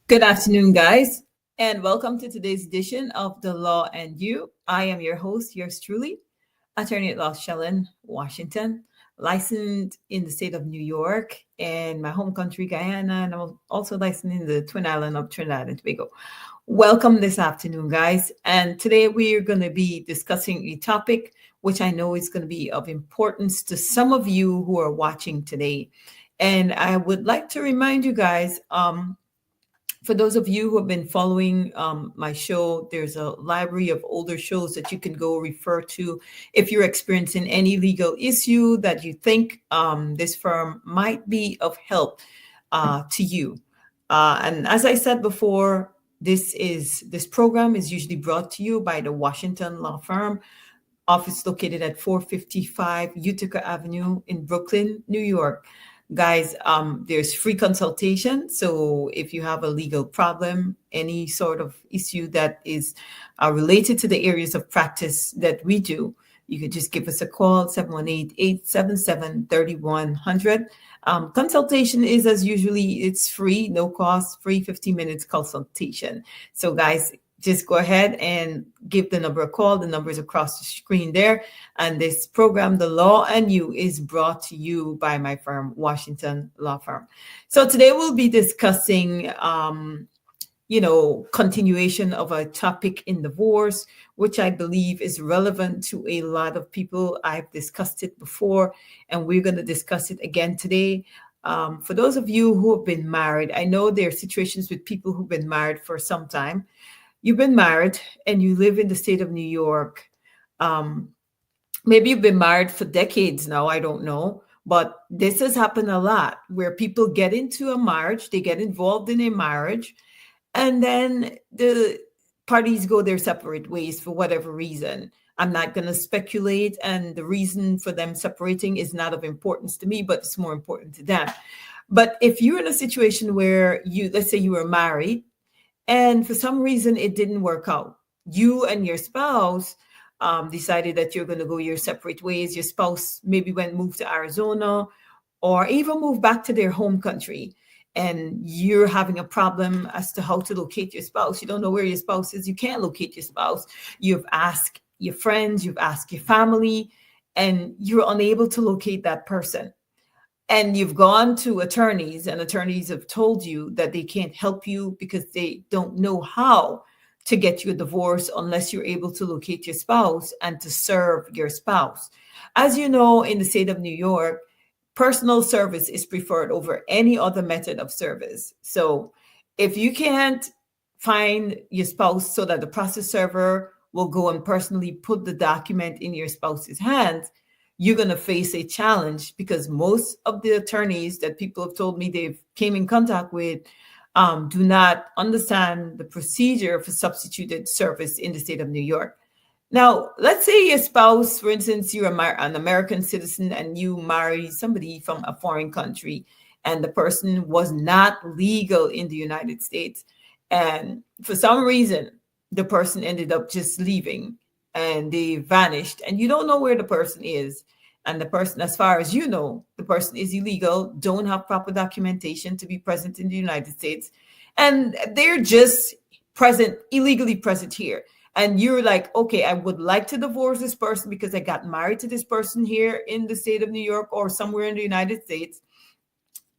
Good afternoon, guys, and welcome to today's edition of The Law and You. I am your host, yours truly, attorney at law Shellon, Washington, licensed in the state of New York and my home country, Guyana, and I'm also licensed in the Twin Island of Trinidad and Tobago. Welcome this afternoon, guys. And today we are going to be discussing a topic which I know is going to be of importance to some of you who are watching today. And I would like to remind you guys, for those of you who have been following my show, there's a library of older shows that you can go refer to if you're experiencing any legal issue that you think this firm might be of help to you. And as I said before, this program is usually brought to you by the Washington Law Firm, office located at 455 Utica Avenue in Brooklyn, New York. Guys, there's free consultation. So if you have a legal problem, any sort of issue that is related to the areas of practice that we do, you could just give us a call, 718-877-3100. Consultation is, as usually, it's free, no cost, free 15 minutes consultation. So guys, just go ahead and give the number a call. The number is across the screen there. And this program, The Law and You, is brought to you by my firm, Washington Law Firm. So today we'll be discussing, continuation of a topic in divorce, which I believe is relevant to a lot of people. I've discussed it before, and we're going to discuss it again today. For those of you who have been married, I know there are situations with people who've been married for some time. You've been married and you live in the state of New York. Maybe you've been married for decades now, I don't know. But this has happened a lot where people get into a marriage, they get involved in a marriage, and then the parties go their separate ways for whatever reason. I'm not going to speculate, and the reason for them separating is not of importance to me, but it's more important to them. But if you're in a situation where let's say you were married, and for some reason, it didn't work out. You and your spouse decided that you're going to go your separate ways. Your spouse maybe moved to Arizona or even moved back to their home country. And you're having a problem as to how to locate your spouse. You don't know where your spouse is. You can't locate your spouse. You've asked your friends, you've asked your family, and you're unable to locate that person. And you've gone to attorneys, and attorneys have told you that they can't help you because they don't know how to get you a divorce unless you're able to locate your spouse and to serve your spouse. As you know, in the state of New York, personal service is preferred over any other method of service. So if you can't find your spouse so that the process server will go and personally put the document in your spouse's hands, you're going to face a challenge because most of the attorneys that people have told me they've came in contact with do not understand the procedure for substituted service in the state of New York. Now, let's say your spouse, for instance, you're an American citizen and you marry somebody from a foreign country and the person was not legal in the United States. And for some reason, the person ended up just leaving and they vanished and you don't know where the person is. And the person, as far as you know, the person is illegal, don't have proper documentation to be present in the United States. And they're just illegally present here. and you're like, okay, I would like to divorce this person because I got married to this person here in the state of New York or somewhere in the United States.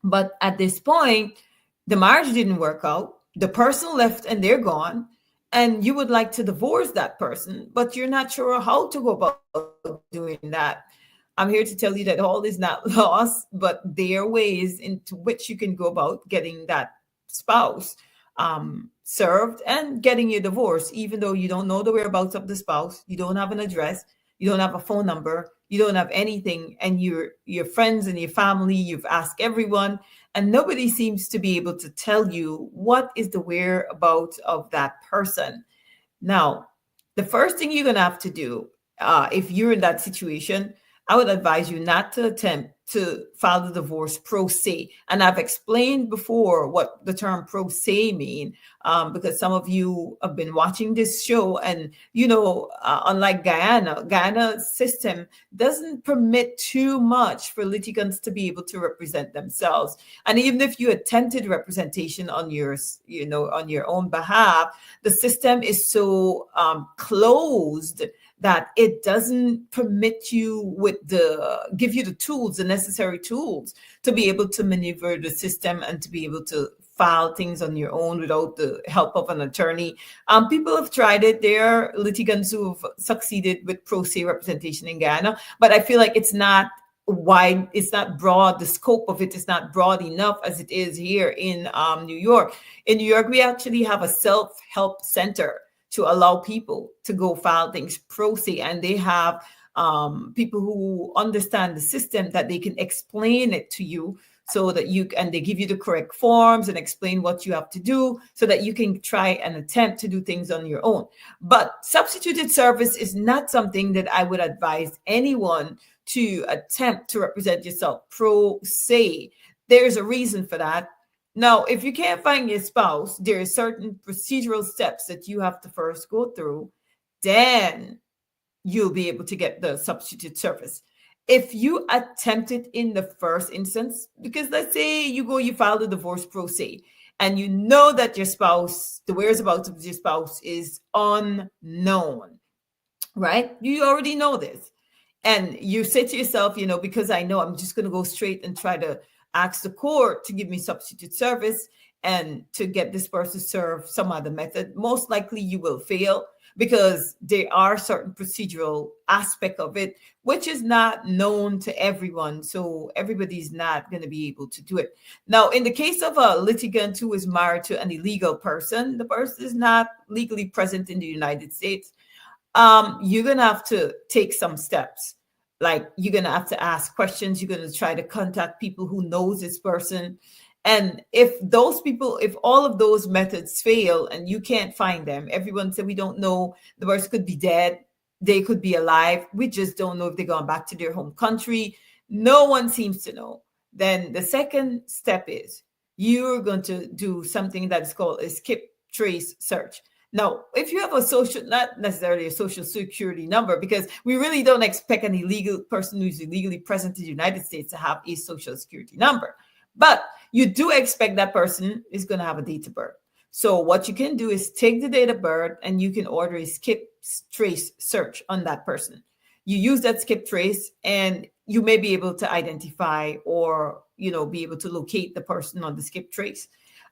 But at this point, the marriage didn't work out. The person left and they're gone. And you would like to divorce that person, but you're not sure how to go about doing that. I'm here to tell you that all is not lost, but there are ways into which you can go about getting that spouse served and getting your divorce, even though you don't know the whereabouts of the spouse, you don't have an address, you don't have a phone number, you don't have anything, and your friends and your family, you've asked everyone, and nobody seems to be able to tell you what is the whereabouts of that person. Now, the first thing you're going to have to do, if you're in that situation, I would advise you not to attempt to file the divorce pro se. And I've explained before what the term pro se mean, because some of you have been watching this show, and unlike Guyana's system doesn't permit too much for litigants to be able to represent themselves. And even if you attempted representation on on your own behalf, the system is so closed that it doesn't permit you give you the tools, the necessary tools to be able to maneuver the system and to be able to file things on your own without the help of an attorney. People have tried it. There are litigants who have succeeded with pro se representation in Guyana, but I feel like it's not wide, it's not broad. The scope of it is not broad enough as it is here in New York. In New York, we actually have a self-help center to allow people to go file things pro se, and they have people who understand the system that they can explain it to you so that they give you the correct forms and explain what you have to do so that you can try and attempt to do things on your own. But substituted service is not something that I would advise anyone to attempt to represent yourself pro se. There's a reason for that. Now, if you can't find your spouse, there are certain procedural steps that you have to first go through. Then you'll be able to get the substitute service. If you attempt it in the first instance, because let's say you file the divorce pro se, and you know that your spouse, the whereabouts of your spouse is unknown, right? You already know this. And you say to yourself, because I know, I'm just going to go straight and try to ask the court to give me substitute service and to get this person served some other method. Most likely you will fail because there are certain procedural aspect of it which is not known to everyone. So everybody's not going to be able to do it. Now, in the case of a litigant who is married to an illegal person, the person is not legally present in the United States. You're going to have to take some steps. Like, you're going to have to ask questions. You're going to try to contact people who knows this person. And if all of those methods fail and you can't find them, everyone said, we don't know, the person could be dead, they could be alive, we just don't know if they're going back to their home country. No one seems to know. Then the second step is you're going to do something that is called a skip trace search. Now, if you have not necessarily a social security number, because we really don't expect an illegal person who's illegally present in the United States to have a social security number, but you do expect that person is going to have a date of birth. So what you can do is take the date of birth and you can order a skip trace search on that person. You use that skip trace and you may be able to identify or, be able to locate the person on the skip trace.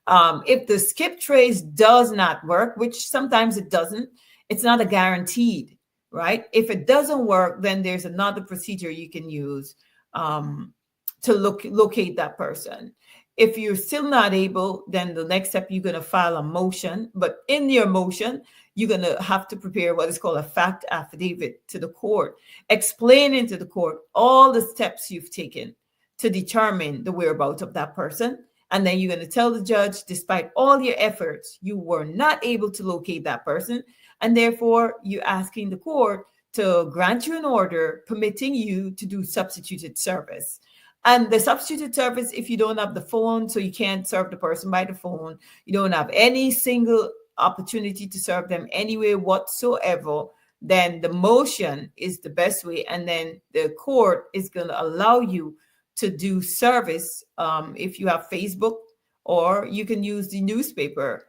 If the skip trace does not work, which sometimes it doesn't, it's not a guaranteed, right? If it doesn't work, then there's another procedure you can use to locate that person. If you're still not able, then the next step, you're going to file a motion. But in your motion, you're going to have to prepare what is called a fact affidavit to the court, explaining to the court all the steps you've taken to determine the whereabouts of that person. And then you're going to tell the judge, despite all your efforts, you were not able to locate that person. And therefore, you're asking the court to grant you an order permitting you to do substituted service. And the substituted service, if you don't have the phone, so you can't serve the person by the phone, you don't have any single opportunity to serve them anyway whatsoever, then the motion is the best way. And then the court is going to allow you to do service if you have Facebook, or you can use the newspaper.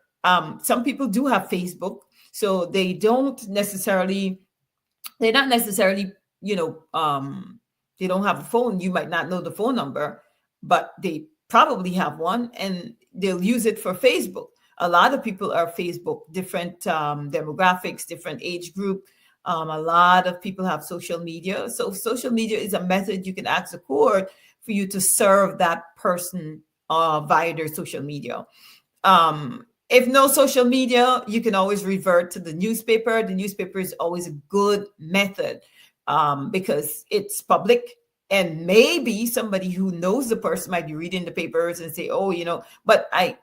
Some people do have Facebook, So they're not necessarily, you know, they don't have a phone. You might not know the phone number, but they probably have one, and they'll use it for Facebook. A lot of people are Facebook, different demographics, different age group. A lot of people have social media. So social media is a method you can ask the court for you to serve that person via their social media. If no social media, you can always revert to the newspaper. The newspaper is always a good method because it's public. And maybe somebody who knows the person might be reading the papers and say, "Oh, you know," but I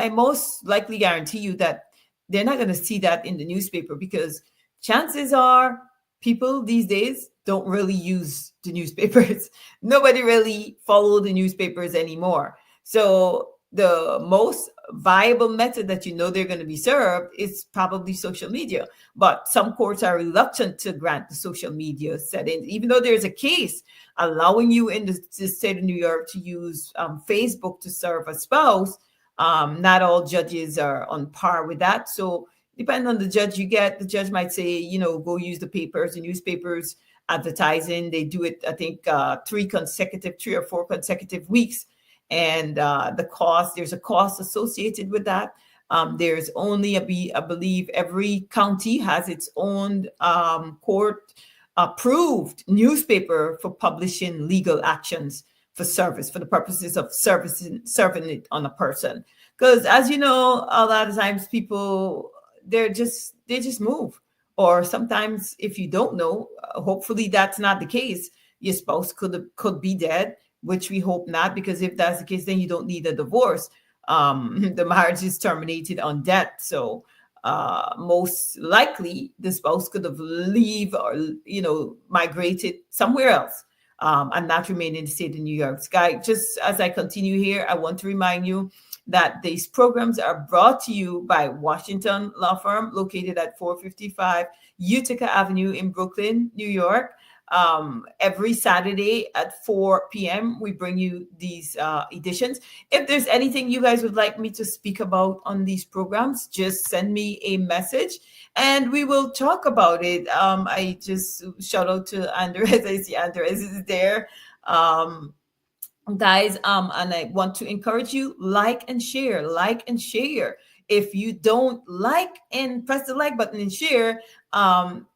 most likely guarantee you that they're not going to see that in the newspaper, because chances are people these days don't really use the newspapers. Nobody really follow the newspapers anymore. So the most viable method that you know they're going to be served is probably social media. But some courts are reluctant to grant the social media setting, even though there's a case allowing you in the state of New York to use Facebook to serve a spouse. Not all judges are on par with that. So depending on the judge you get, the judge might say, you know, go use the papers, the newspapers advertising. They do it, I think, 3 or 4 consecutive weeks. And there's a cost associated with that. There's only I believe every county has its own court approved newspaper for publishing legal actions for service, for the purposes of serving it on a person. Because as you know, a lot of times people, they just move. Or sometimes, if you don't know, hopefully that's not the case. Your spouse could be dead, which we hope not, because if that's the case, then you don't need a divorce. The marriage is terminated on death. So most likely the spouse could have leave, or, you know, migrated somewhere else, and not remain in the state of New York. Sky, just as I continue here, I want to remind you that these programs are brought to you by Washington Law Firm, located at 455 Utica Avenue in Brooklyn, New York. Every Saturday at 4 p.m. we bring you these editions. If there's anything you guys would like me to speak about on these programs, just send me a message and we will talk about it. I just shout out to Andres. I see Andres is there. Guys, and I want to encourage you, like and share, if you don't like and press the like button and share,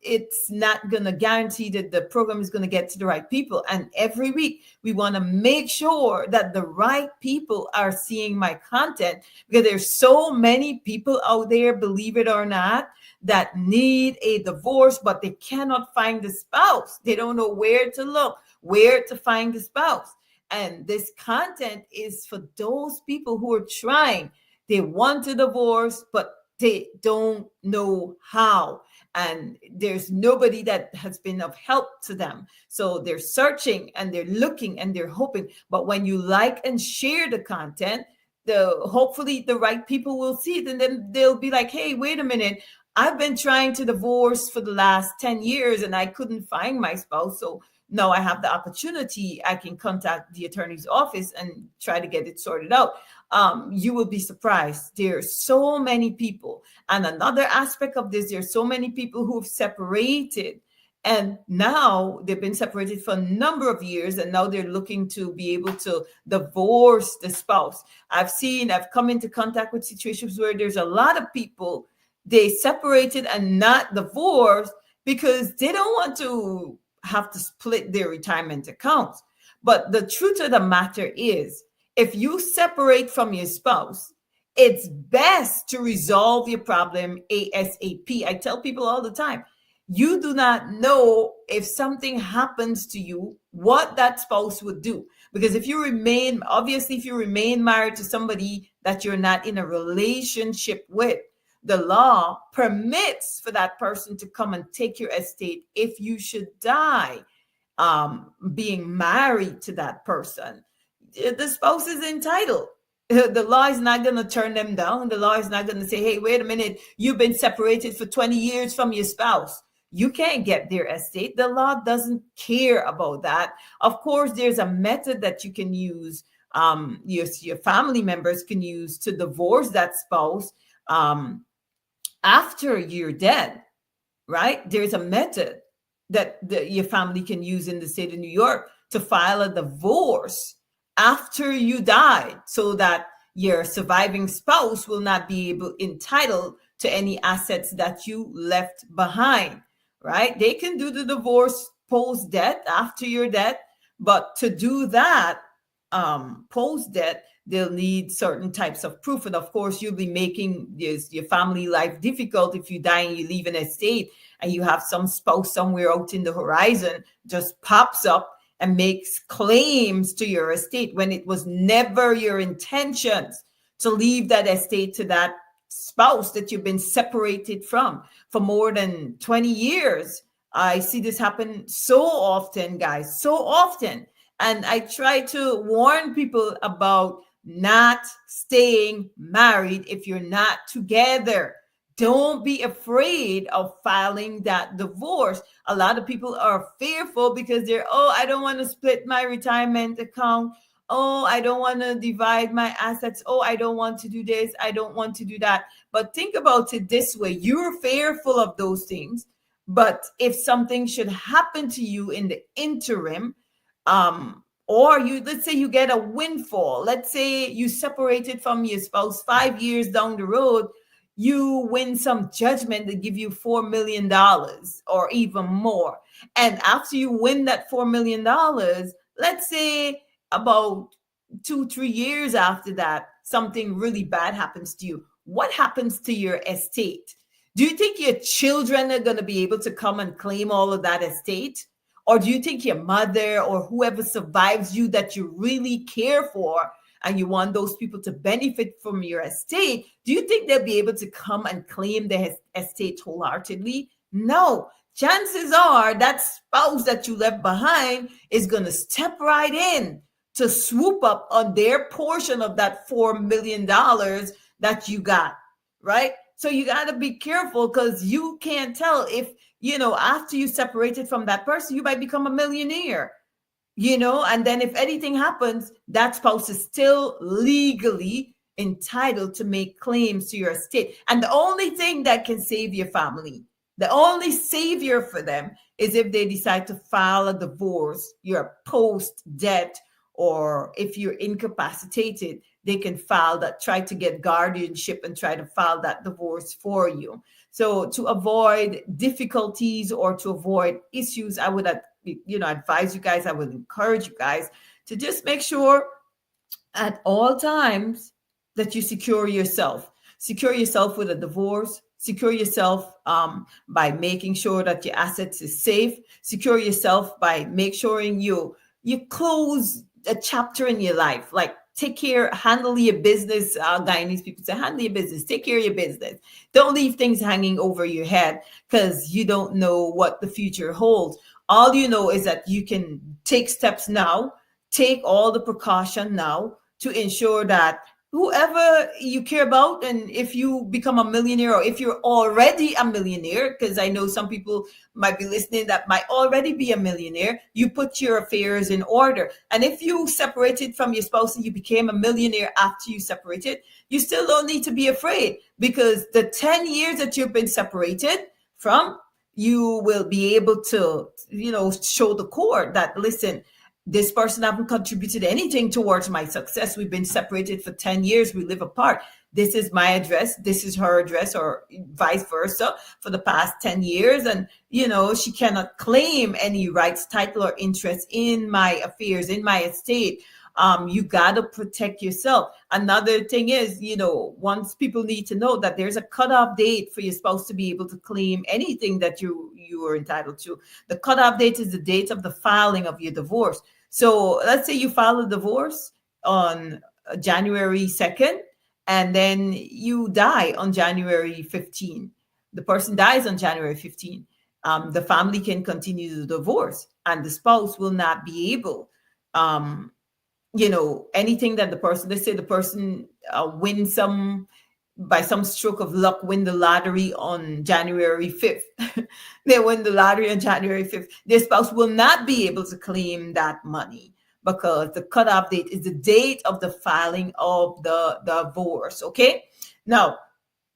it's not gonna guarantee that the program is gonna get to the right people. And every week we want to make sure that the right people are seeing my content, because there's so many people out there, believe it or not, that need a divorce, but they cannot find the spouse. They don't know where to look, where to find the spouse. And this content is for those people who are trying. They want a divorce, but they don't know how. And there's nobody that has been of help to them. So they're searching and they're looking and they're hoping. But when you like and share the content, hopefully the right people will see it. And then they'll be like, hey, wait a minute. I've been trying to divorce for the last 10 years and I couldn't find my spouse. So now I have the opportunity. I can contact the attorney's office and try to get it sorted out. You will be surprised. There are so many people. And another aspect of this, there's so many people who've separated, and now they've been separated for a number of years, and now they're looking to be able to divorce the spouse. I've come into contact with situations where there's a lot of people, they separated and not divorced because they don't want to have to split their retirement accounts. But the truth of the matter is, if you separate from your spouse, it's best to resolve your problem ASAP. I tell people all the time, you do not know if something happens to you, what that spouse would do. Because if you remain married to somebody that you're not in a relationship with, the law permits for that person to come and take your estate if you should die being married to that person. The spouse is entitled. The law is not going to turn them down. The law is not going to say, hey, wait a minute, you've been separated for 20 years from your spouse. You can't get their estate. The law doesn't care about that. Of course, there's a method that you can use, your family members can use to divorce that spouse. after you're dead, right? There's a method that your family can use in the state of New York to file a divorce after you died, so that your surviving spouse will not be able entitled to any assets that you left behind, right? They can do the divorce post death, after your death, but to do that post death, they'll need certain types of proof. And of course, you'll be making your family life difficult if you die and you leave an estate and you have some spouse somewhere out in the horizon just pops up and makes claims to your estate when it was never your intentions to leave that estate to that spouse that you've been separated from for more than 20 years. I see this happen so often, guys, so often. And I try to warn people about not staying married if you're not together. Don't be afraid of filing that divorce. A lot of people are fearful because they're, oh, I don't want to split my retirement account. Oh, I don't want to divide my assets. Oh, I don't want to do this. I don't want to do that. But think about it this way. You're fearful of those things. But if something should happen to you in the interim, or you, let's say you get a windfall, let's say you separated from your spouse 5 years down the road, you win some judgment that give you $4 million or even more. And after you win that $4 million, let's say about 2-3 years after that, something really bad happens to you. What happens to your estate? Do you think your children are going to be able to come and claim all of that estate? Or do you think your mother or whoever survives you that you really care for and you want those people to benefit from your estate, do you think they'll be able to come and claim the estate wholeheartedly? No. Chances are that spouse that you left behind is going to step right in to swoop up on their portion of that $4 million that you got, right? So you got to be careful, because you can't tell if, after you separated from that person, you might become a millionaire, and then if anything happens, that spouse is still legally entitled to make claims to your estate. And the only thing that can save your family, the only savior for them, is if they decide to file a divorce, you're post death, or if you're incapacitated, they can file that, try to get guardianship and try to file that divorce for you. So to avoid difficulties or to avoid issues, I would advise you guys, I would encourage you guys to just make sure at all times that you secure yourself with a divorce, secure yourself by making sure that your assets is safe, secure yourself by make sure you close a chapter in your life, like take care, handle your business. Guyanese people say, handle your business, take care of your business. Don't leave things hanging over your head, because you don't know what the future holds. All you know is that you can take steps now, take all the precaution now to ensure that whoever you care about, and if you become a millionaire or if you're already a millionaire, because I know some people might be listening that might already be a millionaire, you put your affairs in order. And if you separated from your spouse and you became a millionaire after you separated, you still don't need to be afraid, because the 10 years that you've been separated from, you will be able to, show the court that, listen, this person haven't contributed anything towards my success. We've been separated for 10 years. We live apart. This is my address. This is her address, or vice versa, for the past 10 years. And, she cannot claim any rights, title, or interest in my affairs, in my estate. You got to protect yourself. Another thing is, once people need to know that there's a cutoff date for your spouse to be able to claim anything that you are entitled to. The cutoff date is the date of the filing of your divorce. So let's say you file a divorce on January 2nd, and then you die on January 15. The person dies on January 15. The family can continue the divorce, and the spouse will not be able, anything that the person, let's say the person wins by some stroke of luck, win the lottery on January 5th. They win the lottery on January 5th. Their spouse will not be able to claim that money, because the cutoff date is the date of the filing of the divorce. Okay. Now,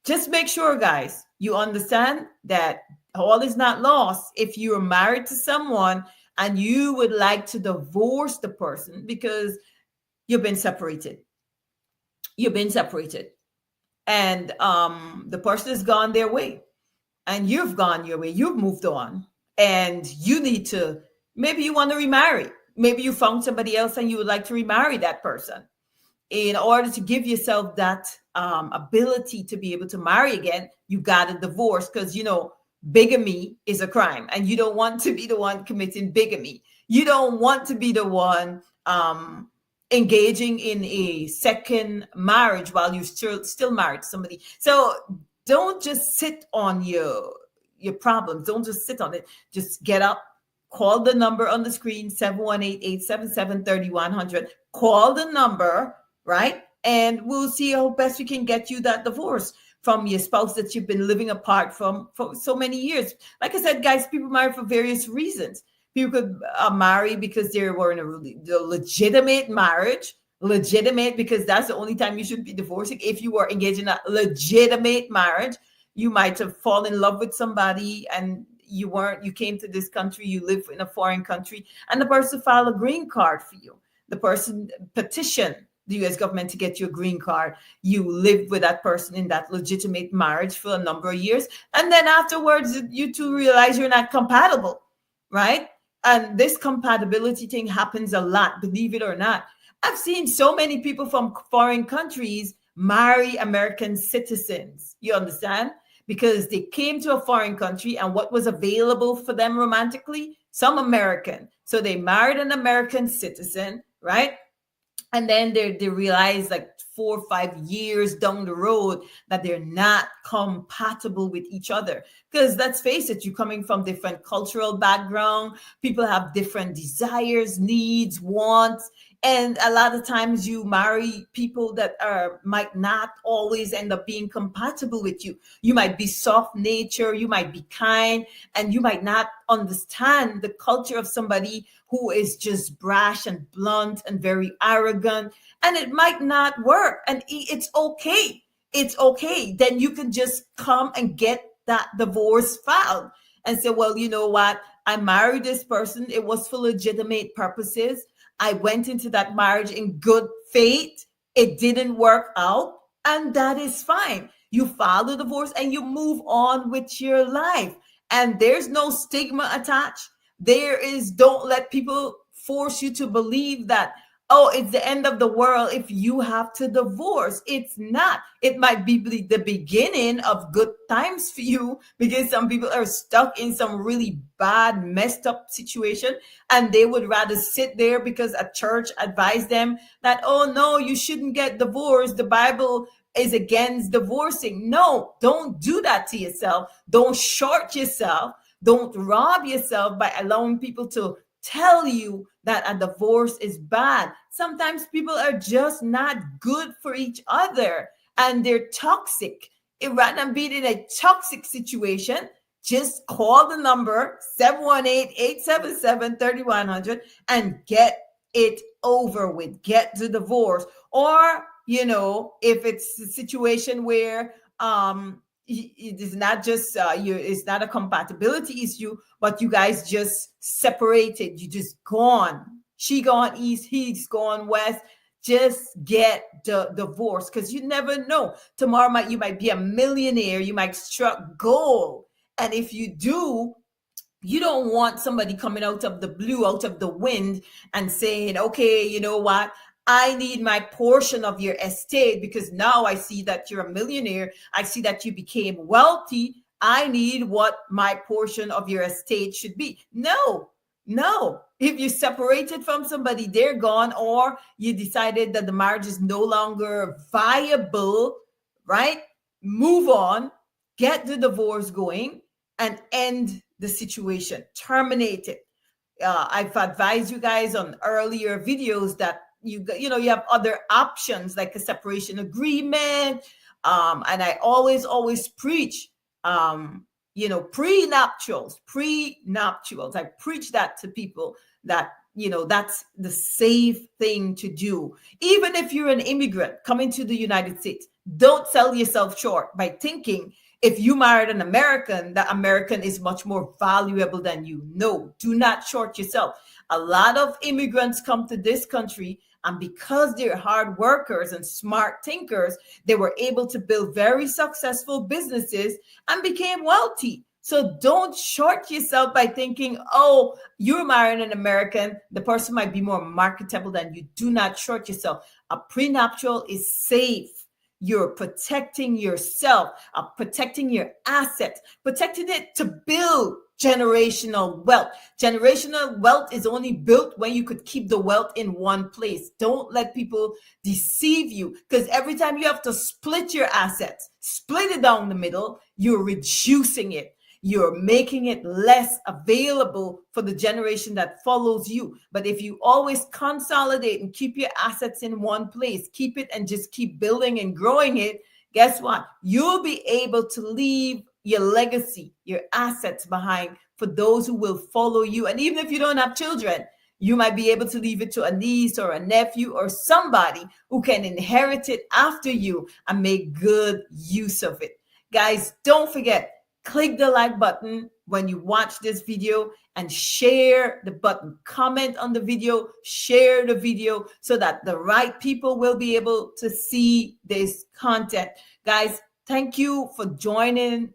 just make sure, guys, You understand that all is not lost if you're married to someone and you would like to divorce the person because you've been separated. You've been separated. And the person has gone their way and you've gone your way. You've moved on. And you need to, maybe you want to remarry. Maybe you found somebody else and you would like to remarry that person. In order to give yourself that ability to be able to marry again, you got to divorce because, bigamy is a crime and you don't want to be the one committing bigamy. You don't want to be the one engaging in a second marriage while you're still married to somebody. So don't just sit on your problems. Don't just sit on it. Just get up, call the number on the screen, 718-877-3100. Call the number, right? And we'll see how best we can get you that divorce from your spouse that you've been living apart from for so many years. Like I said, guys, people marry for various reasons. People could marry because they were in a legitimate marriage. Legitimate because that's the only time you should be divorcing. If you were engaged in a legitimate marriage, you might have fallen in love with somebody and you came to this country, you live in a foreign country, and the person filed a green card for you. The person petitioned the U.S. government to get you a green card. You lived with that person in that legitimate marriage for a number of years. And then afterwards, you two realize you're not compatible, right? And this compatibility thing happens a lot, believe it or not. I've seen so many people from foreign countries marry American citizens. You understand? Because they came to a foreign country and what was available for them romantically? Some American. So they married an American citizen, right? And then they realize like 4 or 5 years down the road that they're not compatible with each other. Because let's face it, you're coming from different cultural background. People have different desires, needs, wants. And a lot of times you marry people that might not always end up being compatible with you. You might be soft nature, you might be kind, and you might not understand the culture of somebody who is just brash and blunt and very arrogant. And it might not work. And it's okay. It's okay. Then you can just come and get that divorce filed and say, well, you know what? I married this person. It was for legitimate purposes. I went into that marriage in good faith. It didn't work out. And that is fine. You file the divorce and you move on with your life. And there's no stigma attached. Don't let people force you to believe that, oh, it's the end of the world if you have to divorce. It's not. It might be the beginning of good times for you because some people are stuck in some really bad, messed up situation and they would rather sit there because a church advised them that, oh, no, you shouldn't get divorced. The Bible is against divorcing. No, don't do that to yourself. Don't short yourself. Don't rob yourself by allowing people to tell you that a divorce is bad. Sometimes people are just not good for each other and they're toxic. Rather than being in a toxic situation, just call the number 718-877-3100 and get it over with. Get the divorce. Or, if it's a situation where it is not just it's not a compatibility issue, but you guys just separated. You just gone. She gone east, he's gone west. Just get the divorce because you never know. Tomorrow you might be a millionaire. You might struck gold, and if you do, you don't want somebody coming out of the blue, out of the wind, and saying, "Okay, you know what? I need my portion of your estate because now I see that you're a millionaire. I see that you became wealthy. I need what my portion of your estate should be." No. If you separated from somebody, they're gone, or you decided that the marriage is no longer viable, right? Move on, get the divorce going, and end the situation. Terminate it. I've advised you guys on earlier videos that you have other options like a separation agreement, and I always preach prenuptials. I preach that to people that that's the safe thing to do. Even if you're an immigrant coming to the United States, don't sell yourself short by thinking if you married an American, that American is much more valuable than you. No, do not short yourself. A lot of immigrants come to this country, and because they're hard workers and smart thinkers, they were able to build very successful businesses and became wealthy. So don't short yourself by thinking, oh, you're marrying an American, the person might be more marketable than you. Do not short yourself. A prenuptial is safe. You're protecting yourself, protecting your assets, protecting it to build generational wealth. Generational wealth is only built when you could keep the wealth in one place. Don't let people deceive you, because every time you have to split your assets, split it down the middle, you're reducing it. You're making it less available for the generation that follows you. But if you always consolidate and keep your assets in one place, keep it and just keep building and growing it, guess what? You'll be able to leave your legacy, your assets behind for those who will follow you. And even if you don't have children, you might be able to leave it to a niece or a nephew or somebody who can inherit it after you and make good use of it. Guys, don't forget, click the like button when you watch this video and share the button. Comment on the video, share the video so that the right people will be able to see this content. Guys, thank you for joining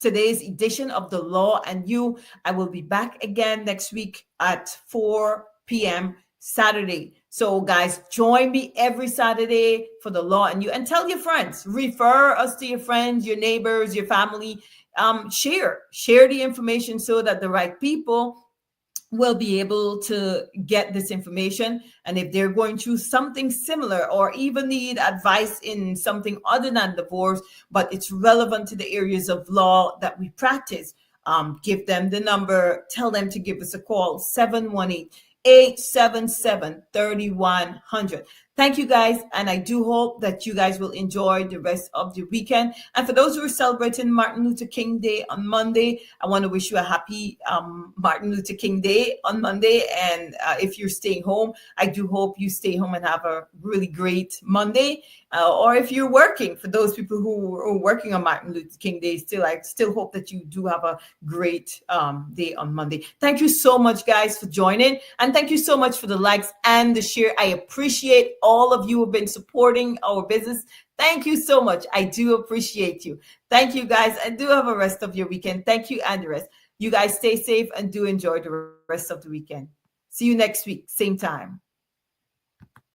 today's edition of The Law and You. I will be back again next week at 4 p.m. Saturday. So guys, join me every Saturday for The Law and You, and tell your friends, refer us to your friends, your neighbors, your family. Share the information so that the right people will be able to get this information. And if they're going through something similar or even need advice in something other than divorce, but it's relevant to the areas of law that we practice, give them the number, tell them to give us a call, 718-877-3100. Thank you guys, and I do hope that you guys will enjoy the rest of the weekend. And for those who are celebrating Martin Luther King Day on Monday, I want to wish you a happy Martin Luther King Day on Monday. And if you're staying home, I do hope you stay home and have a really great Monday. Or if you're working, for those people who are working on Martin Luther King Day, I still hope that you do have a great day on Monday. Thank you so much, guys, for joining. And thank you so much for the likes and the share. I appreciate all of you who have been supporting our business. Thank you so much. I do appreciate you. Thank you, guys. And do have a rest of your weekend. Thank you, and the rest. You guys stay safe and do enjoy the rest of the weekend. See you next week, same time.